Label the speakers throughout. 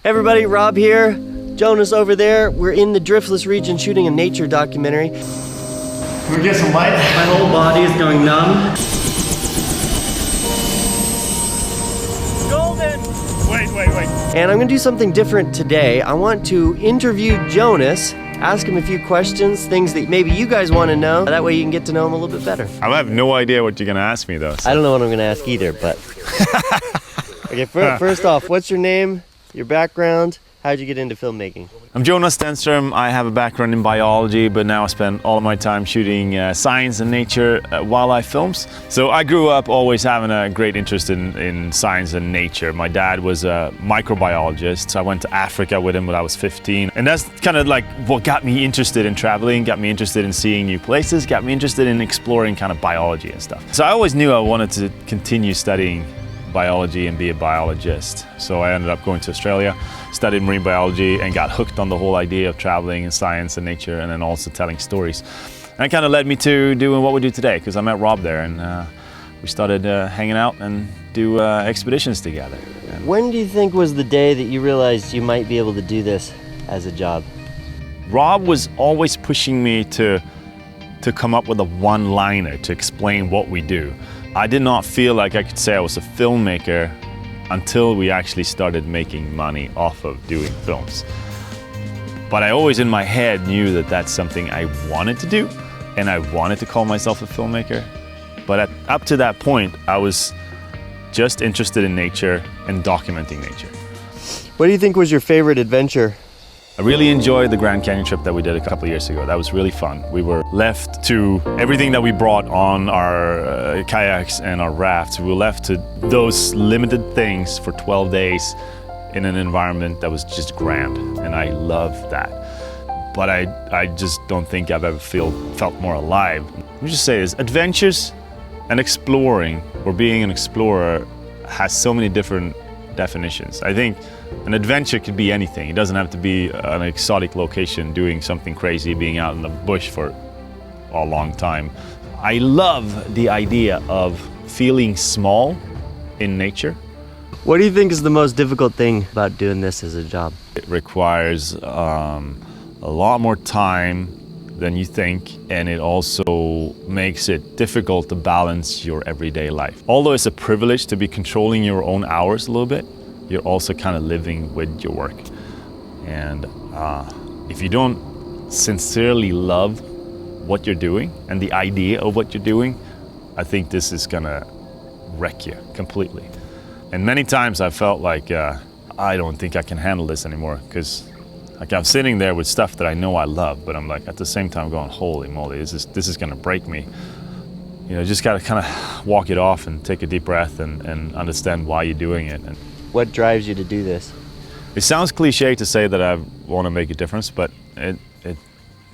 Speaker 1: Hey everybody, Rob here, Jonas over there. We're in the Driftless region shooting a nature documentary.
Speaker 2: Can we get some light?
Speaker 1: My whole body is going numb. Golden!
Speaker 2: Wait.
Speaker 1: And I'm gonna do something different today. I want to interview Jonas, ask him a few questions, things that maybe you guys want to know. That way you can get to know him a little bit better.
Speaker 2: I have no idea what you're gonna ask me though. So.
Speaker 1: I don't know what I'm gonna ask either, but... Okay, first off, what's your name, your background, how'd you get into filmmaking?
Speaker 2: I'm Jonas Stenström. I have a background in biology, but now I spend all of my time shooting science and nature wildlife films. So I grew up always having a great interest in science and nature. My dad was a microbiologist, so I went to Africa with him when I was 15. And that's kind of like what got me interested in traveling, got me interested in seeing new places, got me interested in exploring kind of biology and stuff. So I always knew I wanted to continue studying biology and be a biologist. So I ended up going to Australia, studied marine biology, and got hooked on the whole idea of traveling and science and nature, and then also telling stories. And that kind of led me to doing what we do today, because I met Rob there, and we started hanging out and do expeditions together.
Speaker 1: When do you think was the day that you realized you might be able to do this as a job?
Speaker 2: Rob was always pushing me to come up with a one-liner to explain what we do. I did not feel like I could say I was a filmmaker until we actually started making money off of doing films. But I always in my head knew that that's something I wanted to do, and I wanted to call myself a filmmaker. But up to that point, I was just interested in nature and documenting nature.
Speaker 1: What do you think was your favorite adventure?
Speaker 2: I really enjoyed the Grand Canyon trip that we did a couple of years ago. That was really fun. We were left to everything that we brought on our kayaks and our rafts. We were left to those limited things for 12 days in an environment that was just grand, and I loved that. But I just don't think I've ever felt more alive. Let me just say this, adventures and exploring, or being an explorer, has so many different definitions. I think an adventure could be anything. It doesn't have to be an exotic location doing something crazy, being out in the bush for a long time. I love the idea of feeling small in nature.
Speaker 1: What do you think is the most difficult thing about doing this as a job?
Speaker 2: It requires a lot more time than you think, and it also makes it difficult to balance your everyday life. Although it's a privilege to be controlling your own hours a little bit, you're also kind of living with your work. And if you don't sincerely love what you're doing and the idea of what you're doing, I think this is gonna wreck you completely. And many times I felt like I don't think I can handle this anymore, because like I'm sitting there with stuff that I know I love, but I'm like at the same time going, holy moly, this is gonna break me. You know, just gotta kind of walk it off and take a deep breath and understand why you're doing it. And
Speaker 1: what drives you to do this?
Speaker 2: it sounds cliche to say that I want to make a difference, but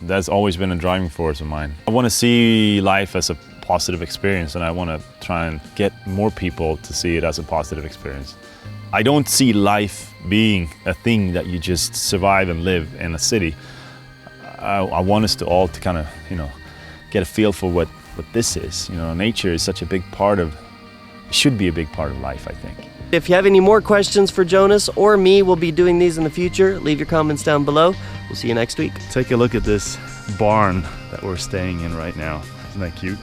Speaker 2: that's always been a driving force of mine. I want to see life as a positive experience, and I want to try and get more people to see it as a positive experience. I don't see life being a thing that you just survive and live in a city. I want us to all to kind of, get a feel for what this is. Nature is such a big part of, should be a big part of life, I think.
Speaker 1: If you have any more questions for Jonas or me, we'll be doing these in the future. Leave your comments down below. We'll see you next week.
Speaker 3: Take a look at this barn that we're staying in right now. Isn't that cute?